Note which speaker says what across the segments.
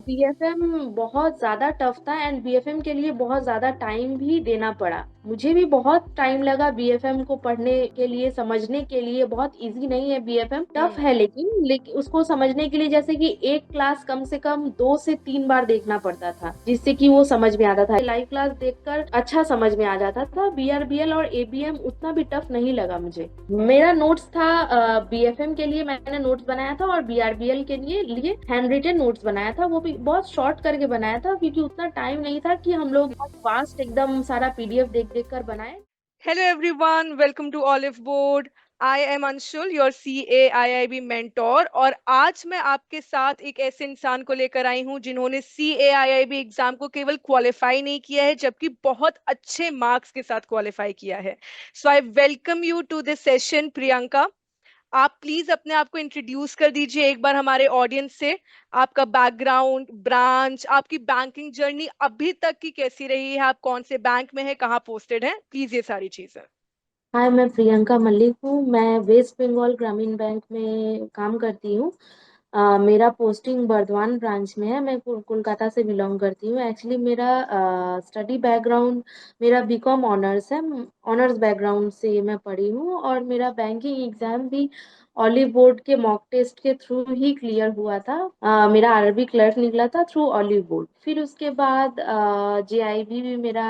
Speaker 1: BFM बहुत ज़्यादा tough था एंड बीएफएम के लिए बहुत ज़्यादा टाइम भी देना पड़ा। मुझे भी बहुत टाइम लगा बीएफएम को पढ़ने के लिए, समझने के लिए। बहुत ईज़ी नहीं है बीएफएम, टफ
Speaker 2: हम्म।
Speaker 1: है लेकिन उसको समझने के लिए जैसे कि एक क्लास कम से कम 2 से 3 बार देखना पड़ता था, जिससे कि वो समझ में आता था। लाइव क्लास देखकर अच्छा समझ में आ जाता था। बीआरबीएल और एबीएम उतना भी टफ नहीं लगा मुझे। मेरा नोट्स था, बीएफएम के लिए मैंने नोट्स बनाया था और बीआरबीएल के लिए हैंड रिटन नोट्स बनाया था। वो भी बहुत शॉर्ट करके बनाया था क्योंकि उतना टाइम नहीं था कि हम लोग बहुत फास्ट एकदम सारा पीडीएफ देख देख कर बनाए।
Speaker 2: Hello everyone, welcome to Olive Board. I am Anshul, your CAIIB mentor और आज मैं आपके साथ एक ऐसे इंसान को लेकर आई हूं जिन्होंने CAIIB एग्जाम को केवल क्वालिफाई नहीं किया है जबकि बहुत अच्छे मार्क्स के साथ क्वालिफाई किया है। So I welcome you to this session Priyanka. आप प्लीज अपने आप को इंट्रोड्यूस कर दीजिए एक बार हमारे ऑडियंस से। आपका बैकग्राउंड, ब्रांच, आपकी बैंकिंग जर्नी अभी तक की कैसी रही है, आप कौन से बैंक में है, कहाँ पोस्टेड है, प्लीज ये सारी चीजें।
Speaker 1: हाय, मैं प्रियंका मल्लिक हूँ। मैं वेस्ट बंगाल ग्रामीण बैंक में काम करती हूँ। मेरा पोस्टिंग बर्दवान ब्रांच में है। मैं कोलकाता से बिलोंग करती हूँ। एक्चुअली मेरा स्टडी बैकग्राउंड, मेरा बीकॉम ऑनर्स है। ऑनर्स बैकग्राउंड से मैं पढ़ी हूँ और मेरा बैंकिंग एग्जाम भी ऑलिव बोर्ड के मॉक टेस्ट के थ्रू ही क्लियर हुआ था। मेरा आरबी क्लर्क निकला था थ्रू ऑलिव बोर्ड। फिर उसके बाद जेआईबी भी मेरा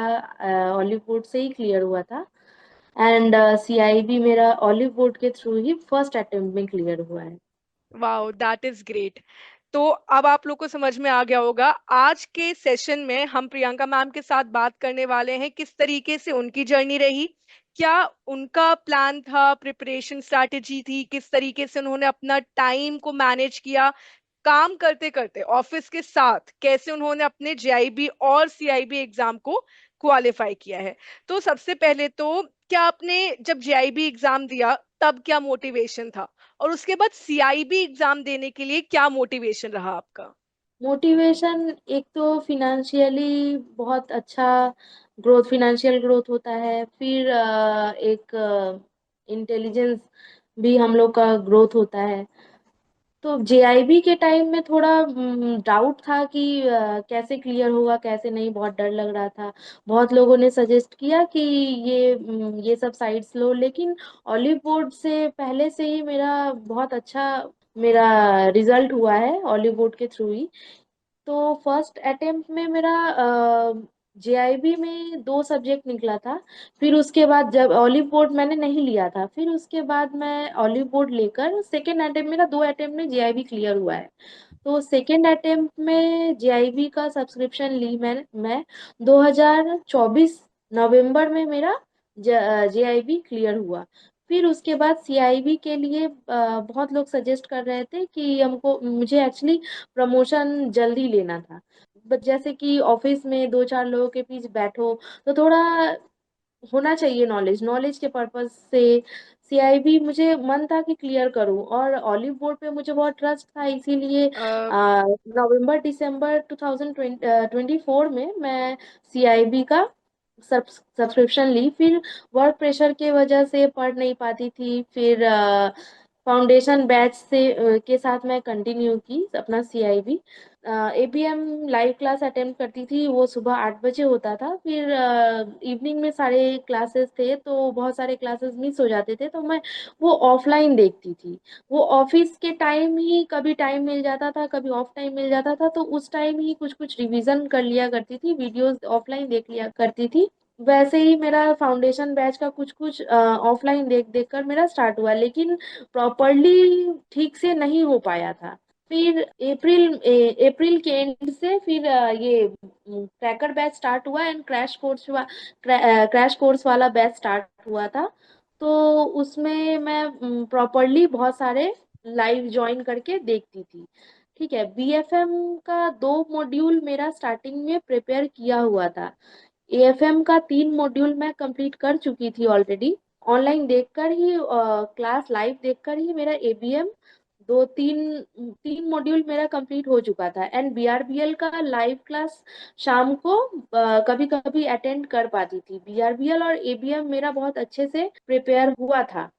Speaker 1: ऑलिव बोर्ड से ही क्लियर हुआ था एंड सीआईबी मेरा ऑलिव बोर्ड के थ्रू ही फर्स्ट अटेम्प्ट में क्लियर हुआ है।
Speaker 2: Wow, that is great. तो अब आप लोग को समझ में आ गया होगा, आज के सेशन में हम प्रियंका मैम के साथ बात करने वाले हैं किस तरीके से उनकी जर्नी रही, क्या उनका प्लान था, प्रिपरेशन स्ट्रैटेजी थी, किस तरीके से उन्होंने अपना टाइम को मैनेज किया, काम करते करते ऑफिस के साथ कैसे उन्होंने अपने जेआईबी और सीआईबी एग्जाम को क्वालिफाई किया है। तो सबसे पहले तो क्या आपने जब जेआईबी एग्जाम दिया तब क्या मोटिवेशन था, और उसके बाद सीआईबी एग्जाम देने के लिए क्या मोटिवेशन रहा आपका।
Speaker 1: मोटिवेशन, एक तो फिनेंशियली बहुत अच्छा ग्रोथ, फिनेंशियल ग्रोथ होता है। फिर एक इंटेलिजेंस भी हम लोग का ग्रोथ होता है। तो जेआईबी के टाइम में थोड़ा डाउट था कि कैसे क्लियर होगा कैसे नहीं, बहुत डर लग रहा था। बहुत लोगों ने सजेस्ट किया कि ये सब साइट्स लो, लेकिन ऑलिव बोर्ड से पहले से ही मेरा बहुत अच्छा मेरा रिजल्ट हुआ है ऑलिव बोर्ड के थ्रू ही। तो फर्स्ट अटेम्प्ट में मेरा जेआईबी में 2 सब्जेक्ट निकला था। फिर उसके बाद जब ऑलिव बोर्ड मैंने नहीं लिया था, फिर उसके बाद मैं ऑलिव बोर्ड लेकर सेकेंड अटेम्प्ट, मेरा 2 अटेम्प्ट में जेआईबी क्लियर हुआ है। तो सेकेंड अटेम्प्ट में जेआईबी का सब्सक्रिप्शन ली मैं 2024 नवंबर में मेरा जेआईबी क्लियर हुआ। फिर उसके बाद सीआईबी के लिए बहुत लोग सजेस्ट कर रहे थे कि हमको, मुझे एक्चुअली प्रमोशन जल्दी लेना था। बट जैसे कि ऑफिस में 2-4 लोगों के बीच बैठो तो थोड़ा होना चाहिए नॉलेज, नॉलेज के पर्पज से सीआईबी मुझे मन था कि क्लियर करूं और ऑलिव बोर्ड पे मुझे बहुत ट्रस्ट था, इसीलिए नवंबर दिसंबर 2024 में मैं सीआईबी का सब्सक्रिप्शन ली। फिर वर्क प्रेशर के वजह से पढ़ नहीं पाती थी। फिर फाउंडेशन बैच के साथ मैं कंटिन्यू की अपना CIB. ABM live class attempt करती थी, वो सुबह 8 बजे होता था। फिर इवनिंग में सारे क्लासेस थे तो बहुत सारे क्लासेस मिस हो जाते थे, तो मैं वो ऑफलाइन देखती थी। वो ऑफिस के टाइम ही कभी टाइम मिल जाता था, कभी ऑफ टाइम मिल जाता था, तो उस टाइम ही कुछ कुछ रिवीजन कर लिया करती थी, वीडियोस ऑफलाइन देख लिया करती थी। वैसे ही मेरा फाउंडेशन बैच का कुछ कुछ ऑफलाइन देख देख कर मेरा स्टार्ट हुआ, लेकिन प्रॉपरली ठीक से नहीं हो पाया था। फिर अप्रैल के एंड से फिर ये क्रैकर बैच स्टार्ट हुआ एंड क्रैश कोर्स वाला बैच स्टार्ट हुआ था। तो उसमें मैं प्रॉपरली बहुत सारे लाइव ज्वाइन करके देखती थी। ठीक है, बीएफएम का 2 मॉड्यूल मेरा स्टार्टिंग में प्रिपेयर किया हुआ था। एएफएम का 3 मॉड्यूल मैं कंप्लीट कर चुकी थी ऑलरेडी। ऑनलाइन देखकर ही, क्लास लाइव देखकर ही मेरा एबीएम दो तीन तीन मॉड्यूल मेरा कंप्लीट हो चुका था एंड बीआरबीएल का लाइव क्लास शाम को कभी कभी अटेंड कर पाती थी। बीआरबीएल और एबीएम मेरा बहुत अच्छे से प्रिपेयर हुआ था,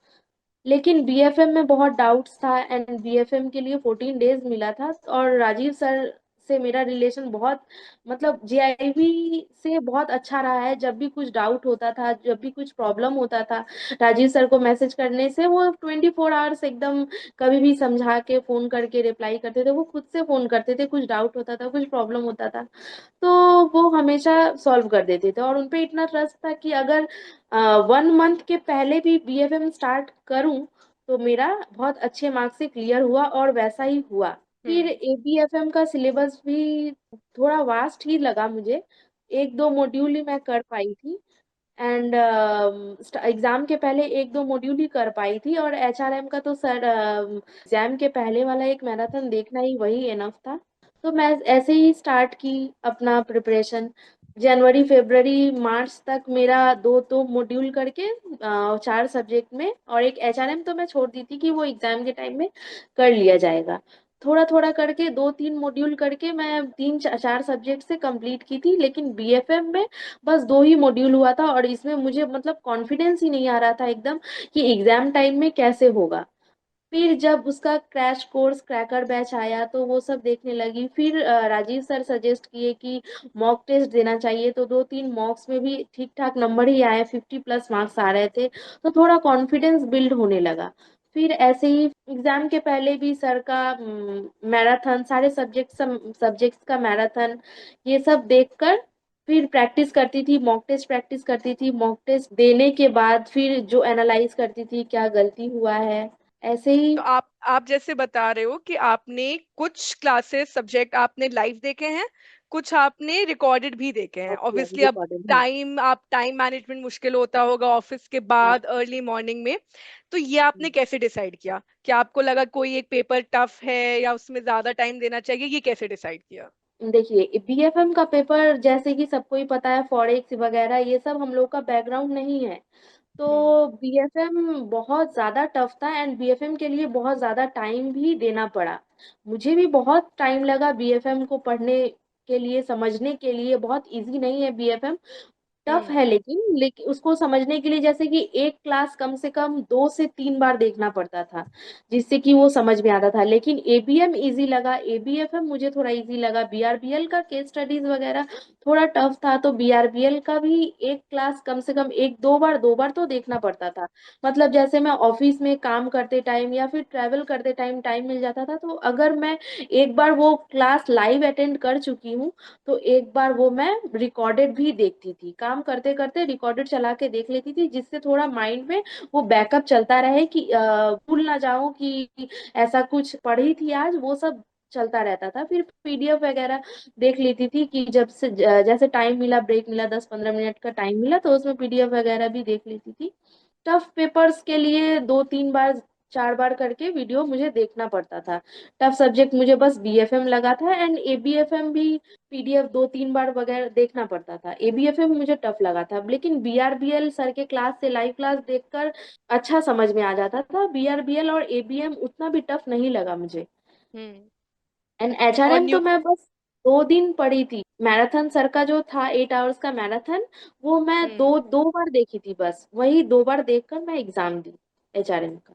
Speaker 1: लेकिन बीएफएम में बहुत डाउट्स था एंड बीएफएम के लिए 14 डेज मिला था और राजीव सर से मेरा रिलेशन बहुत, मतलब जेआईबी से बहुत अच्छा रहा है। जब भी कुछ डाउट होता था, जब भी कुछ प्रॉब्लम होता था, राजीव सर को मैसेज करने से वो 24 आवर्स एकदम कभी भी समझा के फोन करके रिप्लाई करते थे। वो खुद से फोन करते थे, कुछ डाउट होता था, कुछ प्रॉब्लम होता था तो वो हमेशा सॉल्व कर देते थे। और उनपे इतना ट्रस्ट था कि अगर 1 मंथ के पहले भी बीएफएम स्टार्ट करूं तो मेरा बहुत अच्छे मार्क्स से क्लियर हुआ, और वैसा ही हुआ। फिर
Speaker 2: हम्म।
Speaker 1: एबीएफएम का सिलेबस भी थोड़ा वास्ट ही लगा मुझे। एक दो मॉड्यूल ही मैं कर पाई थी, एंड एग्जाम के पहले एक दो मॉड्यूल ही कर पाई थी। और एचआरएम का तो सर एग्जाम के पहले वाला एक मैराथन देखना ही वही एनफ था। तो मैं ऐसे ही स्टार्ट की अपना प्रिपरेशन। जनवरी फरवरी मार्च तक मेरा दो दो मॉड्यूल करके 4 सब्जेक्ट में, और एक एचआरएम तो मैं छोड़ दी थी कि वो एग्जाम के टाइम में कर लिया जाएगा। थोड़ा थोड़ा करके दो तीन मॉड्यूल करके मैं 4 सब्जेक्ट से कंप्लीट की थी। लेकिन बीएफएम में बस दो ही मॉड्यूल हुआ था, और इसमें मुझे मतलब कॉन्फिडेंस ही नहीं आ रहा था एकदम कि एग्जाम टाइम में कैसे होगा। फिर जब उसका क्रैश कोर्स क्रैकर बैच आया तो वो सब देखने लगी। फिर राजीव सर सजेस्ट किए कि मॉक टेस्ट देना चाहिए, तो दो तीन मॉक्स में भी ठीक ठाक नंबर ही आए, 50+ मार्क्स आ रहे थे। तो थोड़ा कॉन्फिडेंस बिल्ड होने लगा। फिर ऐसे ही एग्जाम के पहले भी सर का मैराथन, सारे सब्जेक्ट्स का मैराथन, ये सब देखकर फिर प्रैक्टिस करती थी, मॉक टेस्ट प्रैक्टिस करती थी। मॉक टेस्ट देने के बाद फिर जो एनालाइज करती थी क्या गलती हुआ है, ऐसे ही।
Speaker 2: तो आप जैसे बता रहे हो कि आपने कुछ क्लासेस सब्जेक्ट आपने लाइव देखे हैं, कुछ आपने रिकॉर्डेड भी देखे हैं।
Speaker 1: ओके,
Speaker 2: ऑब्वियसली अब
Speaker 1: रिकॉर्डेड है।
Speaker 2: टाइम मैनेजमेंट मुश्किल होता होगा ऑफिस के
Speaker 1: हाँ,
Speaker 2: बाद अर्ली मॉर्निंग में। तो ये आपने कैसे डिसाइड किया? क्या आपको लगा कोई एक पेपर टफ है या उसमें ज्यादा टाइम देना चाहिए? ये कैसे डिसाइड किया?
Speaker 1: देखिए बीएफएम का पेपर जैसे कि सबको ही पता है, फॉरेक्स वगैरह ये सब हम लोग का बैकग्राउंड नहीं है।
Speaker 2: हम्म।
Speaker 1: तो बीएफएम बहुत ज्यादा टफ था, एंड बीएफएम के लिए बहुत ज्यादा टाइम भी देना पड़ा। मुझे भी बहुत टाइम लगा बीएफएम को पढ़ने के लिए, समझने के लिए। बहुत इजी नहीं है बीएफएम, टफ
Speaker 2: हम्म।
Speaker 1: है। लेकिन उसको समझने के लिए जैसे कि एक क्लास कम से कम 2 से 3 बार देखना पड़ता था, जिससे कि वो समझ में आता था। लेकिन एबीएम इजी लगा, एबीएफएम मुझे थोड़ा इजी लगा। बीआरबीएल का केस स्टडीज वगैरह थोड़ा टफ था, तो बीआरबीएल का भी एक क्लास कम से कम एक दो बार तो देखना पड़ता था। मतलब जैसे मैं ऑफिस में काम करते टाइम या फिर ट्रैवल करते टाइम टाइम मिल जाता था, तो अगर मैं एक बार वो क्लास लाइव अटेंड कर चुकी हूँ तो एक बार वो मैं रिकॉर्डेड भी देखती थी। काम करते करते रिकॉर्डेड चला के देख लेती थी, जिससे थोड़ा माइंड में वो बैकअप चलता रहे कि भूल ना जाऊं कि ऐसा कुछ पढ़ी थी आज, वो सब चलता रहता था। फिर पीडीएफ वगैरह देख लेती थी कि जब से जैसे टाइम मिला, ब्रेक मिला, 10-15 मिनट का टाइम मिला तो उसमें पीडीएफ वगैरह भी देख लेती थी। टफ पेपर्स के लिए 2-3 बार 4 बार करके वीडियो मुझे देखना पड़ता था। टफ सब्जेक्ट मुझे बस बीएफएम लगा था, एंड एबीएफएम भी पीडीएफ 2-3 बार वगैरह देखना पड़ता था। एबीएफएम मुझे टफ लगा था, लेकिन बीआरबीएल सर के क्लास से लाइव क्लास देखकर अच्छा समझ में आ जाता था। बीआरबीएल और एबीएम उतना भी टफ नहीं लगा मुझे।
Speaker 2: हम्म।
Speaker 1: एंड
Speaker 2: और
Speaker 1: एचआरएम तो
Speaker 2: न्यू
Speaker 1: मैं बस 2 दिन पढ़ी थी। मैराथन सर का जो था 8 आवर्स का मैराथन, वो मैं
Speaker 2: हम्म।
Speaker 1: दो दो बार देखी थी, बस वही 2 बार देखकर मैं एग्जाम दी एचआरएम का।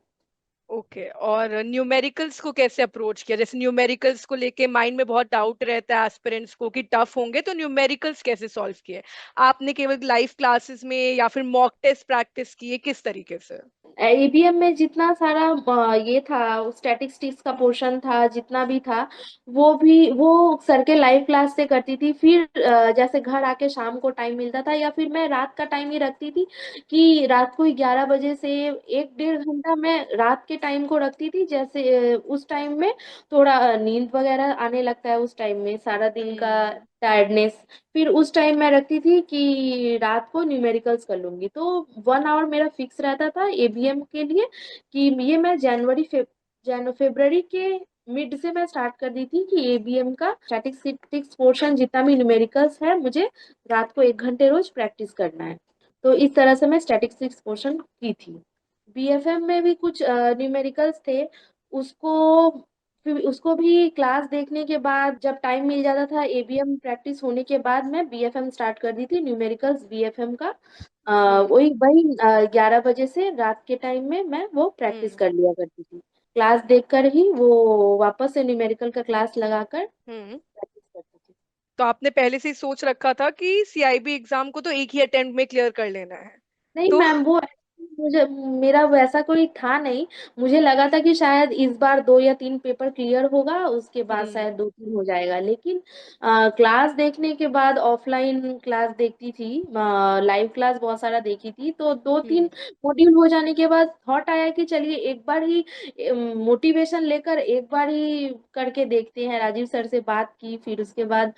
Speaker 2: ओके। और न्यूमेरिकल्स को कैसे अप्रोच किया? जैसे न्यूमेरिकल्स को लेके माइंड में बहुत डाउट रहता है एस्पिरेंट्स को कि टफ होंगे, तो न्यूमेरिकल्स कैसे सॉल्व किए? आपने केवल लाइव क्लासेस में या फिर मॉक टेस्ट प्रैक्टिस किए, किस तरीके से?
Speaker 1: ईबीएम में जितना सारा ये था, स्टैटिस्टिक्स का पोर्शन था जितना भी था, वो सर के लाइव क्लास से करती थी। फिर जैसे घर आके शाम को टाइम मिलता था, या फिर मैं रात का टाइम ही रखती थी कि रात को 11 बजे से 1-1.5 घंटा मैं रात के टाइम को रखती थी। जैसे उस टाइम में थोड़ा नींद वगैरह आने लगता है, उस टाइम में सारा दिन का
Speaker 2: हम्म।
Speaker 1: टायर्डनेस। फिर उस टाइम मैं रखती थी कि रात को न्यूमेरिकल्स कर लूंगी। तो 1 आवर मेरा फिक्स रहता था एबीएम के लिए, कि ये मैं फरवरी के मिड से मैं स्टार्ट कर दी थी कि एबीएम का स्टैटिस्टिक्स पोर्शन जितना भी न्यूमेरिकल्स है मुझे रात को 1 घंटे रोज प्रैक्टिस करना है। तो इस तरह से मैं स्टैटिस्टिक्स पोर्शन की थी। बीएफएम में भी कुछ न्यूमेरिकल्स थे, उसको फिर उसको भी क्लास देखने के बाद जब टाइम मिल जाता था, एबीएम प्रैक्टिस होने के बाद मैं बीएफएम स्टार्ट कर दी थी, न्यूमेरिकल्स बीएफएम का।
Speaker 2: हम्म।
Speaker 1: वही वही 11 बजे से रात के टाइम में मैं वो प्रैक्टिस
Speaker 2: हम्म।
Speaker 1: कर लिया करती थी। क्लास देखकर ही वो वापस से न्यूमेरिकल का क्लास लगाकर
Speaker 2: हम्म। तो आपने पहले से ही सोच रखा था कि सीआईबी एग्जाम को तो एक ही अटेम्प्ट में क्लियर कर लेना है।
Speaker 1: नहीं
Speaker 2: तो
Speaker 1: मैम, वो मुझे मेरा वैसा कोई था नहीं। मुझे लगा था कि शायद इस बार 2 या 3 पेपर क्लियर होगा, उसके बाद
Speaker 2: हम्म।
Speaker 1: शायद 2-3 हो जाएगा। लेकिन क्लास देखने के बाद, ऑफलाइन क्लास देखती थी, लाइव क्लास बहुत सारा देखी थी, तो दो
Speaker 2: हम्म।
Speaker 1: तीन मॉड्यूल हो जाने के बाद थॉट आया कि चलिए एक बार ही मोटिवेशन लेकर एक बार ही करके देखते हैं। राजीव सर से बात की, फिर उसके बाद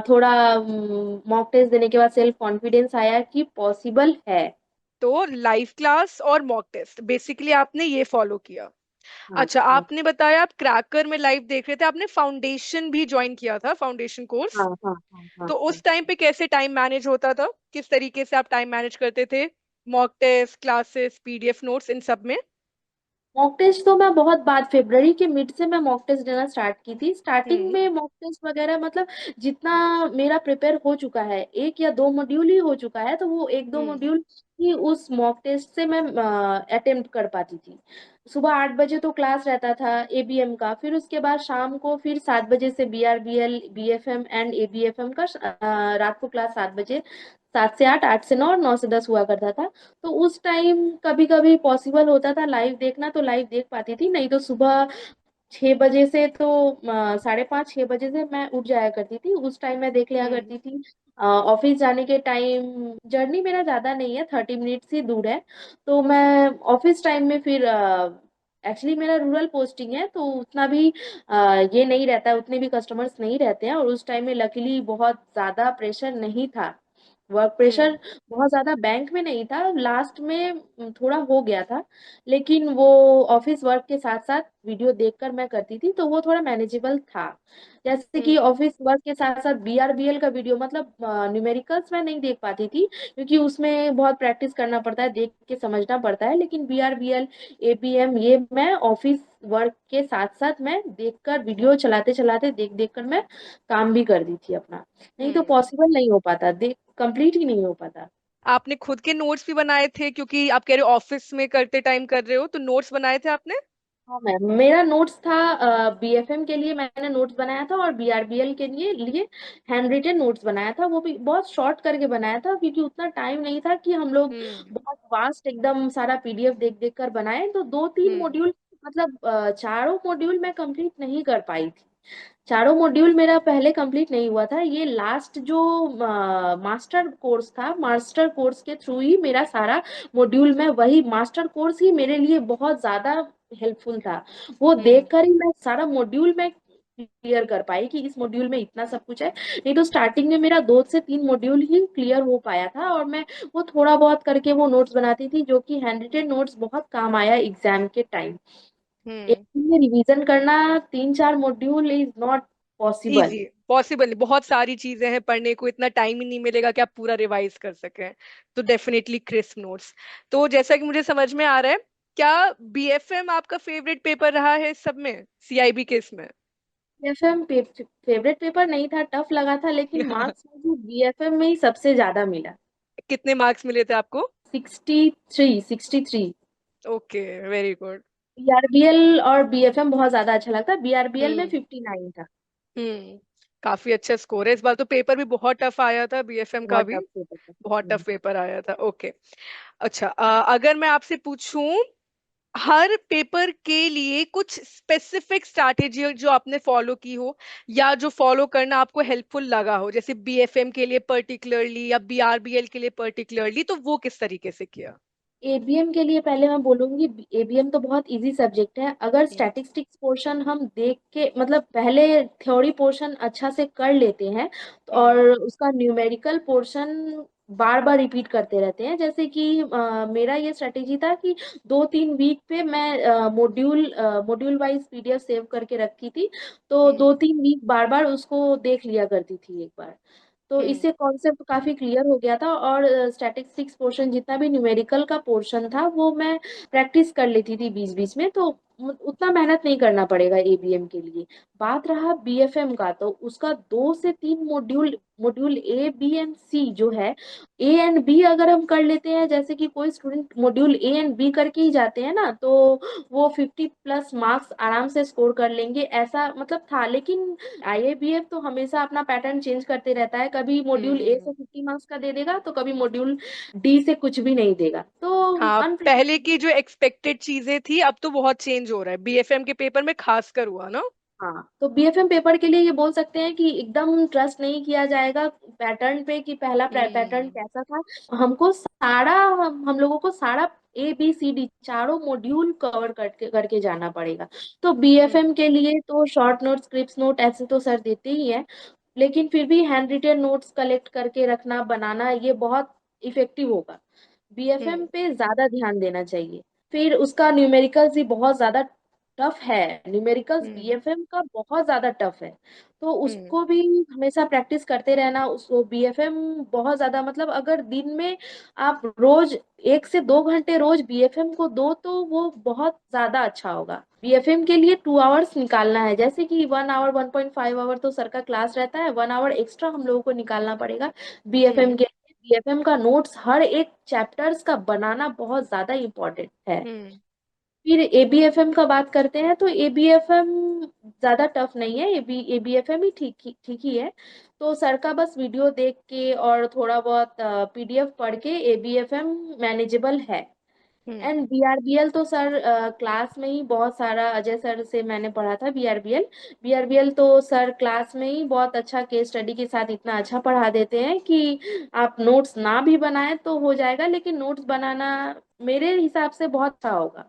Speaker 1: थोड़ा मॉक टेस्ट देने के बाद सेल्फ कॉन्फिडेंस आया कि पॉसिबल है।
Speaker 2: तो लाइव क्लास और मॉक टेस्ट बेसिकली आपने ये फॉलो किया।
Speaker 1: हाँ
Speaker 2: अच्छा,
Speaker 1: हाँ
Speaker 2: आपने बताया आप क्रैकर में लाइव देख रहे थे, आपने फाउंडेशन भी ज्वाइन किया था, फाउंडेशन कोर्स।
Speaker 1: हाँ हाँ हाँ हाँ
Speaker 2: तो
Speaker 1: हाँ।
Speaker 2: उस टाइम पे कैसे टाइम मैनेज होता था, किस तरीके से आप टाइम मैनेज करते थे, mock test, classes, PDF notes, इन सब में?
Speaker 1: मॉक टेस्ट तो मैं बहुत बाद, फरवरी के मिड से मैं मॉक टेस्ट देना स्टार्ट की थी। स्टार्टिंग
Speaker 2: हम्म।
Speaker 1: में मॉक टेस्ट वगैरह मतलब जितना मेरा प्रिपेयर हो चुका है, 1 या 2 मॉड्यूल ही हो चुका है, तो वो 1-2 मॉड्यूल ही उस मॉक टेस्ट से मैं अटेम्प्ट कर पाती थी। सुबह 8 बजे तो क्लास रहता था एबीएम का, फिर उसके बाद शाम को फिर 7 बजे से बीआरबीएल, बीएफएम एंड एबीएफएम का, रात को क्लास 7 बजे, 7 से 8, 8 से 9 और 9 से 10 हुआ करता था। तो उस टाइम कभी कभी पॉसिबल होता था लाइव देखना, तो लाइव देख पाती थी, नहीं तो सुबह 6 बजे से तो 5:30-6 बजे से मैं उठ जाया करती थी। उस टाइम मैं देख लिया
Speaker 2: हम्म।
Speaker 1: करती थी। ऑफिस जाने के टाइम, जर्नी मेरा ज़्यादा नहीं है, 30 मिनट्स ही दूर है, तो मैं ऑफिस टाइम में फिर, एक्चुअली मेरा रूरल पोस्टिंग है, तो उतना भी ये नहीं रहता है, उतने भी कस्टमर्स नहीं रहते हैं, और उस टाइम में लकीली बहुत ज़्यादा प्रेशर नहीं था। वर्क
Speaker 2: हम्म।
Speaker 1: प्रेशर बहुत ज्यादा बैंक में नहीं था, लास्ट में थोड़ा हो गया था, लेकिन वो ऑफिस वर्क के साथ साथ वीडियो देखकर मैं करती थी, तो वो थोड़ा मैनेजेबल था। जैसे कि
Speaker 2: हम्म।
Speaker 1: ऑफिस वर्क के साथ साथ बीआरबीएल का वीडियो, मतलब न्यूमेरिकल्स मैं नहीं देख पाती थी, क्योंकि उसमें बहुत प्रैक्टिस करना पड़ता है, देख के समझना पड़ता है। लेकिन बीआरबीएल, एपीएम, ये मैं ऑफिस वर्क के साथ साथ मैं देखकर, वीडियो चलाते चलाते देख देख कर मैं काम भी कर दी थी अपना। नहीं तो
Speaker 2: हम्म।
Speaker 1: पॉसिबल नहीं हो पाता, देख कंप्लीट ही नहीं हो पाता।
Speaker 2: आपने खुद के नोट्स भी बनाए थे, क्योंकि आप कह रहे हो ऑफिस में करते टाइम कर रहे हो, तो नोट्स बनाए थे आपने?
Speaker 1: हाँ मैम, मेरा नोट्स था, बीएफएम के लिए मैंने नोट्स बनाया था, और बीआरबीएल के लिए लिए हैंड रिटन नोट्स बनाया था। वो भी बहुत शॉर्ट करके बनाया था, क्योंकि उतना टाइम नहीं था कि हम लोग
Speaker 2: हम्म।
Speaker 1: बहुत वास्ट एकदम सारा पीडीएफ देख देख कर बनाए। तो 2-3 मॉड्यूल, मतलब चारों मॉड्यूल मैं कंप्लीट नहीं कर पाई थी। चारों मॉड्यूल मेरा पहले कंप्लीट नहीं हुआ था। ये लास्ट जो मास्टर कोर्स था, मास्टर कोर्स के थ्रू ही मेरा सारा मॉड्यूल में, वही मास्टर कोर्स ही मेरे लिए बहुत ज्यादा हेल्पफुल था। वो
Speaker 2: हम्म।
Speaker 1: देखकर ही मैं सारा मॉड्यूल में क्लियर कर पाई कि इस मॉड्यूल में इतना सब कुछ है। नहीं तो स्टार्टिंग में मेरा 2 से 3 मॉड्यूल ही क्लियर हो पाया था, और मैं वो थोड़ा बहुत करके वो नोट्स बनाती थी, जो कि हैंड रिटेन नोट्स बहुत काम आया एग्जाम के टाइम। एक
Speaker 2: हम्म।
Speaker 1: दिन में रिवीजन करना 3-4 module is not possible.
Speaker 2: Easy possible, बहुत सारी चीजें हैं पढ़ने को, इतना टाइम ही नहीं मिलेगा कि आप पूरा रिवाइज कर सकें। तो डेफिनेटली क्रिस्प नोट्स। तो जैसा कि मुझे समझ में आ रहा है, क्या बीएफएम आपका फेवरेट पेपर रहा है इस सब में, सीआईबी के इसमें?
Speaker 1: बीएफएम फेवरेट पेपर नहीं था, टफ लगा था, लेकिन मार्क्स मुझे बीएफएम में ही सबसे ज्यादा मिला।
Speaker 2: कितने मार्क्स मिले थे आपको?
Speaker 1: 63, 63।
Speaker 2: Okay, very good.
Speaker 1: बीआरबीएल और बीएफएम बहुत ज्यादा अच्छा लगता, बीआरबीएल में
Speaker 2: हम्म।
Speaker 1: 59 था।
Speaker 2: हम्म। काफी अच्छा स्कोर है इस बार, तो पेपर भी बहुत टफ आया था बीएफएम का
Speaker 1: बहुत
Speaker 2: भी।
Speaker 1: टफ पेपर था।
Speaker 2: बहुत टफ पेपर आया था, ओके। अच्छा, अगर मैं आपसे पूछूं, हर पेपर के लिए कुछ स्पेसिफिक स्ट्रैटेजी जो आपने फॉलो की हो, या जो फॉलो करना आपको हेल्पफुल लगा हो, जैसे बीएफएम के लिए पर्टिकुलरली या बीआरबीएल के लिए पर्टिकुलरली, तो वो किस तरीके से किया?
Speaker 1: एबीएम के लिए पहले मैं बोलूंगी, एबीएम तो बहुत इजी सब्जेक्ट है। अगर
Speaker 2: हम्म।
Speaker 1: स्टैटिस्टिक्स पोर्शन हम देख के, मतलब पहले थ्योरी पोर्शन अच्छा से कर लेते हैं, और
Speaker 2: हम्म।
Speaker 1: उसका न्यूमेरिकल पोर्शन बार बार रिपीट करते रहते हैं। जैसे कि मेरा ये स्ट्रेटेजी था कि 2-3 वीक पे मैं मॉड्यूल वाइज पीडीएफ सेव करके रखी थी, तो
Speaker 2: हम्म।
Speaker 1: 2-3 वीक बार बार उसको देख लिया करती थी एक बार। तो
Speaker 2: हम्म।
Speaker 1: इससे कॉन्सेप्ट काफी क्लियर हो गया था, और स्टैटिस्टिक्स पोर्शन जितना भी न्यूमेरिकल का पोर्शन था, वो मैं प्रैक्टिस कर लेती थी बीच बीच में, तो उतना मेहनत नहीं करना पड़ेगा एबीएम के लिए। बात रहा बीएफएम का, तो उसका 2 से 3 module module A B and C जो है, ए एंड बी अगर हम कर लेते हैं, जैसे कि कोई student module A and B करके ही जाते हैं ना, तो वो 50+ मार्क्स आराम से स्कोर कर लेंगे, ऐसा मतलब था। लेकिन आईएबीएफ तो हमेशा अपना पैटर्न चेंज करते रहता है, कभी मॉड्यूल ए
Speaker 2: हम्म।
Speaker 1: से 50 मार्क्स का दे देगा तो कभी मॉड्यूल डी से कुछ भी नहीं देगा, तो
Speaker 2: हाँ, पहले की
Speaker 1: अनप्रिडिक्टेबल।
Speaker 2: जो एक्सपेक्टेड चीजें थी अब तो बहुत चेंज हो रहा है, बीएफएम के पेपर में खासकर हुआ ना।
Speaker 1: हाँ, तो बीएफएम पेपर के लिए ये बोल सकते हैं कि एकदम ट्रस्ट नहीं किया जाएगा पैटर्न पे, कि पहला पैटर्न
Speaker 2: हम्म।
Speaker 1: कैसा था। हमको सारा हम लोगों को सारा ए बी सी डी चारों मॉड्यूल कवर करके करके जाना पड़ेगा। तो
Speaker 2: हम्म।
Speaker 1: बीएफएम के लिए तो शॉर्ट नोट, स्क्रिप्ट नोट ऐसे तो सर देते ही हैं, लेकिन फिर भी हैंड रिटेन नोट्स कलेक्ट करके रखना, बनाना, ये बहुत इफेक्टिव होगा। बीएफएम
Speaker 2: हम्म।
Speaker 1: पे ज्यादा ध्यान देना चाहिए। फिर उसका न्यूमेरिकल्स भी बहुत ज्यादा टफ है, न्यूमेरिकल्स
Speaker 2: हम्म।
Speaker 1: बीएफएम का बहुत ज्यादा टफ है, तो
Speaker 2: हम्म।
Speaker 1: उसको भी हमेशा प्रैक्टिस करते रहना। उसको बीएफएम बहुत ज्यादा, मतलब अगर दिन में आप रोज 1 से 2 घंटे रोज बीएफएम को दो तो वो बहुत ज्यादा अच्छा होगा। बीएफएम के लिए 2 आवर्स निकालना है, जैसे कि 1 आवर 1.5 आवर तो सर का क्लास रहता है, 1 आवर एक्स्ट्रा हम लोगों को निकालना पड़ेगा बीएफएम
Speaker 2: हम्म।
Speaker 1: के लिए। बीएफएम का नोट्स हर एक चैप्टर्स का बनाना बहुत ज्यादा इम्पोर्टेंट है।
Speaker 2: हम्म।
Speaker 1: फिर एबीएफएम का बात करते हैं, तो एबीएफएम ज्यादा टफ नहीं है, एबीएफएम ही ठीक ही है। तो सर का बस वीडियो देख के और थोड़ा बहुत पीडीएफ पढ़ के एबीएफएम मैनेजेबल है।
Speaker 2: हम्म।
Speaker 1: एंड बीआरबीएल तो सर क्लास में ही बहुत सारा, अजय सर से मैंने पढ़ा था बीआरबीएल। बीआरबीएल तो सर क्लास में ही बहुत अच्छा केस स्टडी के साथ इतना अच्छा पढ़ा देते हैं कि आप नोट्स ना भी बनाए तो हो जाएगा, लेकिन नोट्स बनाना मेरे हिसाब से बहुत अच्छा होगा।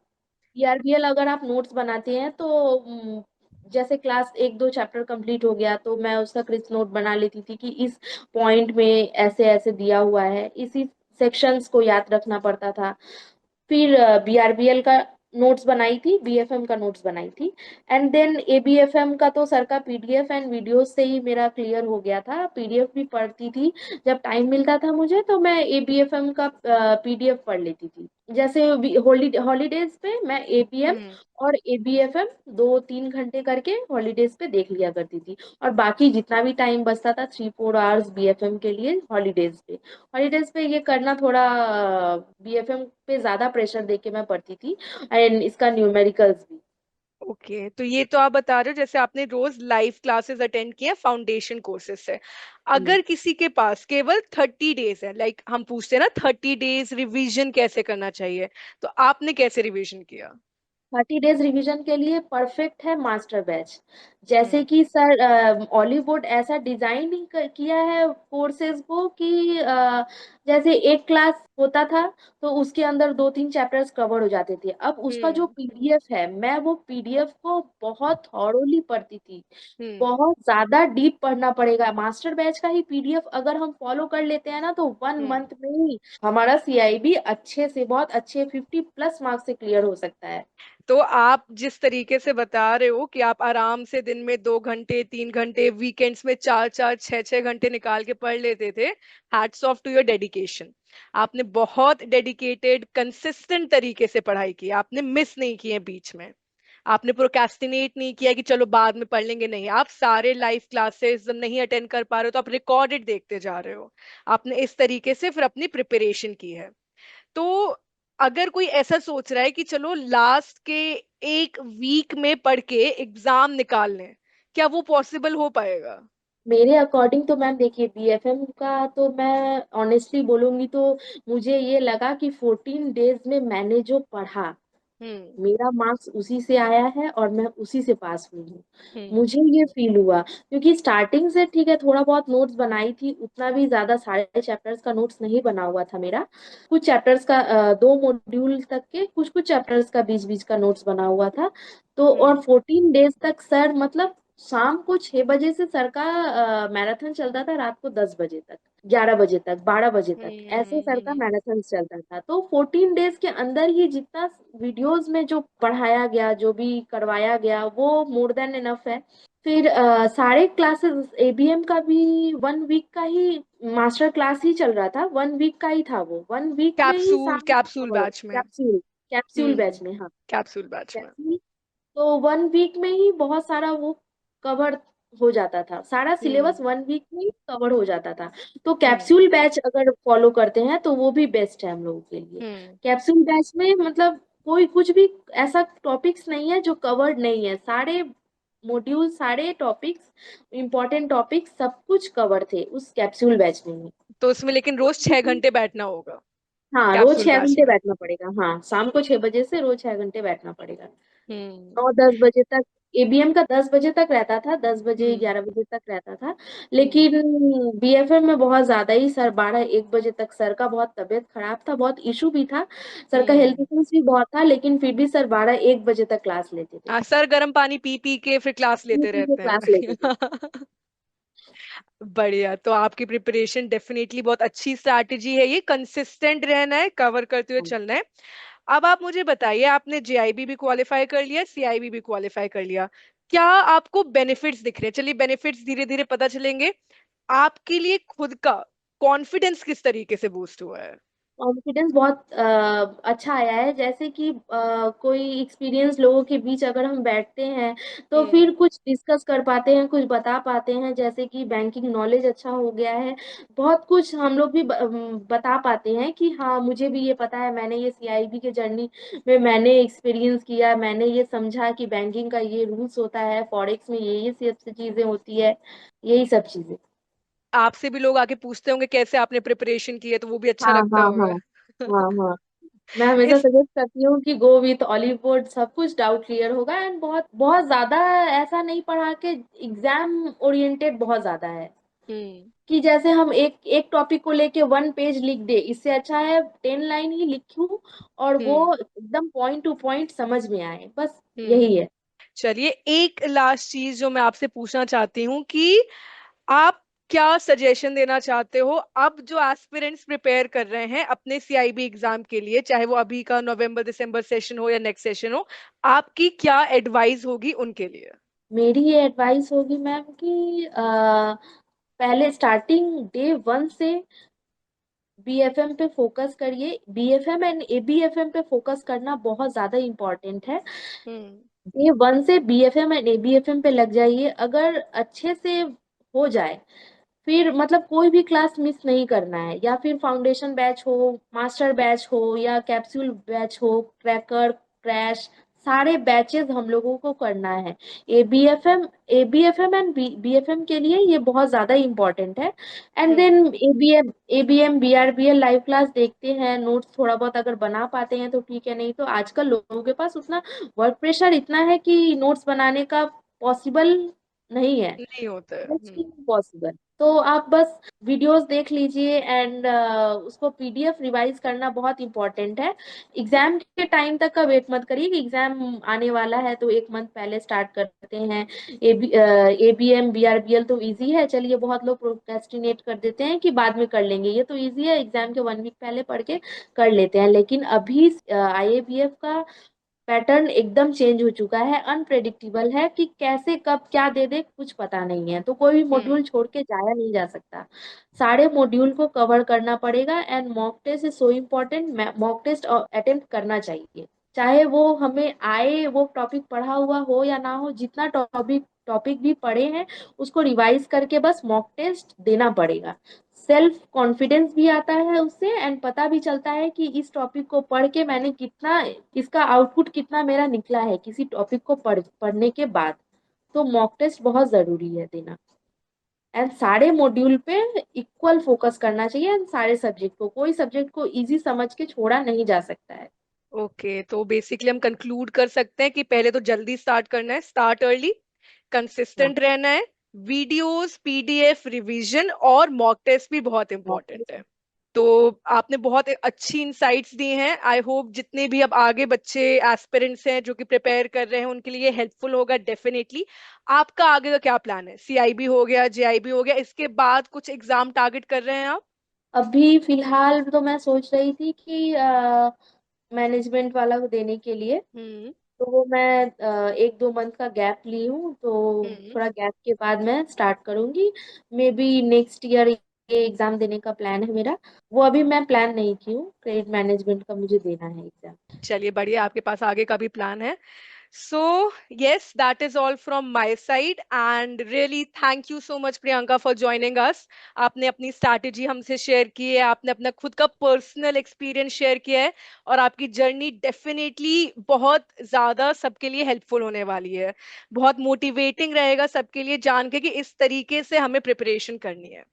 Speaker 1: ईआरबीएल अगर आप नोट्स बनाते हैं तो जैसे क्लास 1 2 चैप्टर कंप्लीट हो गया तो मैं उसका क्रिस्प नोट बना लेती थी कि इस पॉइंट में ऐसे ऐसे दिया हुआ है, इसी सेक्शंस को याद रखना पड़ता था। फिर बीआरबीएल का नोट्स बनाई थी, बीएफएम का नोट्स बनाई थी, एंड देन एबीएफएम का तो सर का पीडीएफ एंड वीडियोस से ही मेरा क्लियर हो गया था। पीडीएफ भी पढ़ती थी, जब टाइम मिलता था मुझे तो मैं एबीएफएम का पीडीएफ पढ़ लेती थी। जैसे हॉलीडेज पे मैं एपीएम
Speaker 2: हम्म।
Speaker 1: और एबीएफएम 2 3 घंटे करके हॉलीडेज पे देख लिया करती थी, और बाकी जितना भी टाइम बचता था 3 4 आवर्स बीएफएम के लिए हॉलीडेज पे। हॉलीडेज पे ये करना थोड़ा, बीएफएम पे ज्यादा प्रेशर देके मैं पढ़ती थी, एंड इसका न्यूमेरिकल्स भी।
Speaker 2: ओके, तो ये तो आप बता रहे हो जैसे आपने रोज लाइव क्लासेस अटेंड किए फाउंडेशन कोर्सेज से।
Speaker 1: हम्म।
Speaker 2: अगर किसी के पास केवल 30 डेज है, लाइक हम पूछते हैं ना 30 डेज रिवीजन कैसे करना चाहिए, तो आपने कैसे रिवीजन किया?
Speaker 1: 30 डेज रिवीजन के लिए परफेक्ट है मास्टर बैच। जैसे
Speaker 2: हम्म।
Speaker 1: कि सर ऑलिव बोर्ड ऐसा डिजाइन ही किया है कोर्सेज को कि जैसे एक क्लास होता था तो उसके अंदर 2 3 चैप्टर्स कवर हो जाते थे। अब उसका जो
Speaker 2: हम्म।
Speaker 1: पीडीएफ है, मैं वो पीडीएफ को बहुत थॉरोली पढ़ती थी,
Speaker 2: हम्म।
Speaker 1: बहुत ज्यादा डीप पढ़ना पड़ेगा। मास्टर बैच का ही पीडीएफ अगर हम फॉलो कर लेते हैं ना तो वन
Speaker 2: हम्म।
Speaker 1: मंथ में ही हमारा सीआईबी अच्छे से, बहुत अच्छे 50+ मार्क्स से क्लियर हो सकता है।
Speaker 2: तो आप जिस तरीके से बता रहे हो कि आप आराम से दिन में 2 घंटे 3 घंटे, वीकेंड्स में 4 4 6 6 घंटे निकाल के पढ़ लेते थे, hats off to your dedication. आपने बहुत डेडिकेटेड कंसिस्टेंट तरीके से पढ़ाई की, आपने मिस नहीं किए बीच में। आपने प्रोक्रेस्टिनेट नहीं किया कि चलो बाद में पढ़ लेंगे, नहीं, आप सारे लाइव क्लासेस जब नहीं अटेंड कर पा रहे हो तो आप रिकॉर्डेड देखते जा रहे हो। आपने इस तरीके से फिर अपनी प्रिपरेशन की है। तो अगर कोई ऐसा सोच रहा है कि चलो लास्ट के 1 वीक में पढ़ के एग्जाम निकाल लें, क्या वो पॉसिबल हो पाएगा?
Speaker 1: मेरे अकॉर्डिंग तो मैम देखिए, बीएफएम का तो मैं ऑनेस्टली बोलूंगी तो मुझे ये लगा कि 14 डेज में मैंने जो पढ़ा,
Speaker 2: हम्म।
Speaker 1: मेरा मार्क्स उसी से आया है और मैं उसी से पास हुई हूँ।
Speaker 2: हम्म।
Speaker 1: मुझे ये फील हुआ, क्योंकि स्टार्टिंग से ठीक है थोड़ा बहुत नोट्स बनाई थी, उतना भी ज्यादा सारे चैप्टर्स का नोट्स नहीं बना हुआ था मेरा। कुछ चैप्टर्स का 2 मॉड्यूल तक के कुछ कुछ चैप्टर्स का बीच बीच का नोट्स बना हुआ था। तो
Speaker 2: हम्म।
Speaker 1: और 14 डेज तक सर, मतलब शाम को 6 बजे से सर का मैराथन चलता था, रात को 10 बजे तक, 11 बजे तक, 12 बजे तक, ऐसे सर का
Speaker 2: हम्म।
Speaker 1: मैराथन चलता था। तो 14 डेज के अंदर ही जितना वीडियोस में जो पढ़ाया गया, जो भी करवाया गया, वो मोर देन इनफ है। फिर सारे क्लासेस एबीएम का भी 1 वीक का ही मास्टर क्लास ही चल रहा था, 1 वीक का ही था वो, 1 वीक में ही
Speaker 2: कैप्सूल
Speaker 1: सारा
Speaker 2: कैप्सूल
Speaker 1: कवर हो,
Speaker 2: बैच में।
Speaker 1: कैप्सूल, कैप्सूल
Speaker 2: हम्म।
Speaker 1: बैच में, हाँ,
Speaker 2: कैप्सूल बैच में।
Speaker 1: कैप्सूल। तो 1 वीक में ही बहुत सारा वो कवर हो जाता था, सारा सिलेबस
Speaker 2: हम्म।
Speaker 1: 1 वीक में कवर हो जाता था। तो
Speaker 2: हम्म।
Speaker 1: कैप्सूल बैच अगर फॉलो करते हैं तो वो भी बेस्ट है हम लोगों के लिए।
Speaker 2: हम्म।
Speaker 1: कैप्सूल बैच में मतलब कोई कुछ भी ऐसा टॉपिक्स नहीं है जो कवर्ड नहीं है, सारे मॉड्यूल, सारे टॉपिक्स, इम्पोर्टेंट टॉपिक्स सब कुछ कवर थे उस कैप्सूल बैच में ही।
Speaker 2: तो उसमें लेकिन रोज 6 घंटे बैठना होगा
Speaker 1: हाँ, रोज
Speaker 2: कैप्सूल
Speaker 1: छह
Speaker 2: बैच
Speaker 1: घंटे
Speaker 2: में।
Speaker 1: बैठना पड़ेगा, हाँ शाम को 6 बजे से रोज 6 घंटे बैठना पड़ेगा।
Speaker 2: हम्म।
Speaker 1: 9-10 बजे तक। एबीएम का 10 बजे तक रहता था, 10 बजे
Speaker 2: हम्म।
Speaker 1: 11 बजे तक रहता था।
Speaker 2: हम्म।
Speaker 1: लेकिन बीएफएम में बहुत ज्यादा ही सर, 12-1 बजे तक सर का बहुत तबीयत खराब था, बहुत इशू भी था। सर का हेल्थ
Speaker 2: हम्म।
Speaker 1: इश्यूज भी बहुत था, लेकिन फिर भी सर 12-1 बजे तक क्लास लेते थे।
Speaker 2: हाँ, सर गर्म पानी पी पी के फिर क्लास लेते
Speaker 1: पी
Speaker 2: रहते
Speaker 1: क्लास लेते थे।
Speaker 2: हैं। बढ़िया। तो आपकी प्रिपरेशन डेफिनेटली बहुत अच्छी स्ट्रैटेजी है, ये कंसिस्टेंट रहना है, कवर करते हुए
Speaker 1: हाँ।
Speaker 2: चलना है। अब आप मुझे बताइए, आपने जेआईबी भी क्वालिफाई कर लिया, सीआईबी भी क्वालिफाई कर लिया, क्या आपको बेनिफिट्स दिख रहे हैं? चलिए बेनिफिट्स धीरे धीरे पता चलेंगे। आपके लिए खुद का कॉन्फिडेंस किस तरीके से बूस्ट हुआ है?
Speaker 1: कॉन्फिडेंस बहुत अच्छा आया है। जैसे कि कोई एक्सपीरियंस लोगों के बीच अगर हम बैठते हैं तो
Speaker 2: हम्म।
Speaker 1: फिर कुछ डिस्कस कर पाते हैं, कुछ बता पाते हैं, जैसे कि बैंकिंग नॉलेज अच्छा हो गया है। बहुत कुछ हम लोग भी बता पाते हैं कि हाँ मुझे भी ये पता है, मैंने ये सीआईबी के जर्नी में मैंने एक्सपीरियंस किया, मैंने ये समझा कि बैंकिंग का ये रूल्स होता है, फॉरेक्स में ये सब चीजें होती है, यही सब चीजें।
Speaker 2: आपसे भी लोग आके पूछते होंगे कैसे आपने प्रिपरेशन की है, तो वो भी अच्छा
Speaker 1: हाँ
Speaker 2: लगता
Speaker 1: हाँ हाँ।
Speaker 2: होगा।
Speaker 1: हाँ हाँ। मैं हमेशा
Speaker 2: इस
Speaker 1: सजेस्ट करती हूँ कि गो विथ ऑलिव बोर्ड, सब कुछ डाउट क्लियर होगा। एंड बहुत बहुत ज्यादा ऐसा नहीं पढ़ा के एग्जाम ओरिएंटेड बहुत ज्यादा है,
Speaker 2: हम्म।
Speaker 1: कि जैसे हम एक एक टॉपिक को लेके 1 पेज लिख दे, इससे अच्छा है 10 लाइन ही लिखूं और वो
Speaker 2: हम्म।
Speaker 1: एकदम पॉइंट टू पॉइंट समझ में आए, बस
Speaker 2: हम्म।
Speaker 1: यही है।
Speaker 2: चलिए, एक लास्ट चीज जो मैं आपसे पूछना चाहती हूँ कि आप क्या सजेशन देना चाहते हो अब जो एस्पिरेंट्स प्रिपेयर कर रहे हैं अपने सीआईबी एग्जाम के लिए, चाहे वो अभी का नवंबर दिसंबर सेशन हो या नेक्स्ट सेशन हो, आपकी क्या एडवाइस होगी उनके लिए?
Speaker 1: मेरी ये एडवाइस होगी मैम कि पहले स्टार्टिंग डे 1 से बीएफएम पे फोकस करिए। बीएफएम एंड एबीएफएम पे फोकस करना बहुत ज्यादा इम्पोर्टेंट है।
Speaker 2: हम्म।
Speaker 1: डे 1 से बीएफएम एंड एबीएफएम पे लग जाइए, अगर अच्छे से हो जाए फिर मतलब कोई भी क्लास मिस नहीं करना है, या फिर फाउंडेशन बैच हो, मास्टर बैच हो, या कैप्सूल बैच हो, क्रैकर, क्रैश, सारे बैचेस हम लोगों को करना है। एबीएफएम एंड बीएफएम के लिए ये बहुत ज्यादा इम्पोर्टेंट है। And
Speaker 2: hmm.
Speaker 1: Then ABM BRBL live class देखते हैं, नोट्स थोड़ा बहुत अगर बना पाते हैं तो ठीक है, नहीं तो आजकल लोगों के पास उतना वर्क प्रेशर इतना है कि नोट्स बनाने का पॉसिबल नहीं है,
Speaker 2: नहीं होता है।
Speaker 1: Next possible. तो आप बस वीडियोस देख लीजिए एंड उसको पीडीएफ रिवाइज करना बहुत इंपॉर्टेंट है। एग्जाम के टाइम तक का वेट मत करिए कि एग्जाम आने वाला है तो एक मंथ पहले स्टार्ट करते हैं। एबीएम बीआरबीएल तो इजी है, चलिए बहुत लोग प्रोक्रेस्टिनेट कर देते हैं कि बाद में कर लेंगे, ये तो इजी है, एग्जाम के 1 वीक पहले पढ़ के कर लेते हैं। लेकिन अभी आईएबीएफ का पैटर्न एकदम चेंज हो चुका है, अनप्रेडिक्टेबल है, कि कैसे कब क्या दे दे कुछ पता नहीं है, तो कोई भी
Speaker 2: हम्म।
Speaker 1: मॉड्यूल छोड़ के जाया नहीं जा सकता। सारे मॉड्यूल को कवर करना पड़ेगा। And mock test is so important, mock test attempt करना चाहिए, चाहे वो हमें आए, वो टॉपिक पढ़ा हुआ हो या ना हो, जितना टॉपिक टॉपिक भी पढ़े हैं उसको रिवाइज करके बस मॉक टेस्ट देना पड़ेगा। सेल्फ कॉन्फिडेंस भी आता है उससे, एंड पता भी चलता है कि इस टॉपिक को पढ़ के मैंने कितना, इसका आउटपुट कितना मेरा निकला है किसी टॉपिक को पढ़ने के बाद। तो मॉक टेस्ट बहुत जरूरी है देना। एंड सारे मॉड्यूल पे इक्वल फोकस करना चाहिए, एंड सारे सब्जेक्ट को, कोई सब्जेक्ट को इजी समझ के छोड़ा नहीं जा सकता है।
Speaker 2: ओके, तो बेसिकली हम कंक्लूड कर सकते हैं कि पहले तो जल्दी स्टार्ट करना है, स्टार्ट अर्ली,
Speaker 1: हाँ,
Speaker 2: कंसिस्टेंट रहना है, वीडियोस पीडीएफ रिवीजन और मॉक टेस्ट भी बहुत
Speaker 1: मॉक
Speaker 2: इंपॉर्टेंट
Speaker 1: टेस्ट।
Speaker 2: है। तो आपने बहुत अच्छी इंसाइट्स दी हैं। आई होप जितने भी अब आगे बच्चे एस्पिरेंट्स हैं जो कि प्रिपेयर कर रहे हैं उनके लिए हेल्पफुल होगा डेफिनेटली। आपका आगे का क्या प्लान है? सीआईबी हो गया, जेआईबी हो गया, इसके बाद कुछ एग्जाम टारगेट कर रहे हैं आप?
Speaker 1: अभी फिलहाल तो मैं सोच रही थी कि मैनेजमेंट वाला को देने के लिए,
Speaker 2: हम्म।
Speaker 1: तो वो मैं 1-2 मंथ का गैप ली हूँ, तो
Speaker 2: हम्म।
Speaker 1: थोड़ा गैप के बाद मैं स्टार्ट करूंगी। मे बी नेक्स्ट ईयर ये एग्जाम देने का प्लान है मेरा। वो अभी मैं प्लान नहीं की हूँ, क्रेडिट मैनेजमेंट का मुझे देना है एग्जाम।
Speaker 2: चलिए बढ़िया, आपके पास आगे का भी प्लान है। So, yes, that is all from my side. And really, thank you so much, Priyanka, for joining us. आपने अपनी स्ट्रैटेजी हमसे शेयर की है, आपने अपना खुद का पर्सनल एक्सपीरियंस शेयर किया है, और आपकी जर्नी डेफिनेटली बहुत ज़्यादा सबके लिए हेल्पफुल होने वाली है। बहुत मोटिवेटिंग रहेगा सबके लिए जान के कि इस तरीके से हमें प्रिपरेशन करनी है।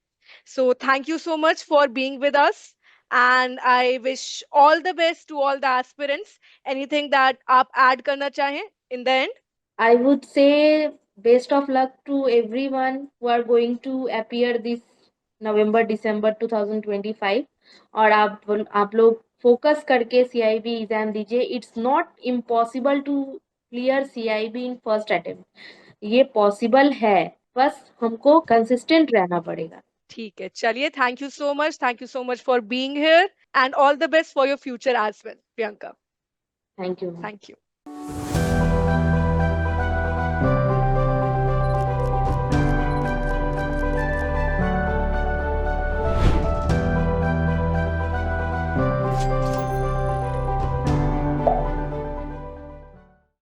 Speaker 2: So, thank you so much for being with us. And I wish all the best to all the aspirants. Anything that आप add करना चाहें in the end?
Speaker 1: I would say best of luck to everyone who are going to appear this November December 2025. और आप लोग focus करके CIB exam दीजिए. It's not impossible to clear CIB in first attempt. ये possible है, बस हमको consistent रहना पड़ेगा.
Speaker 2: ठीक है, चलिए, thank you so much for being here, and all the best for your future as well, Priyanka.
Speaker 1: Thank you.
Speaker 2: Thank you.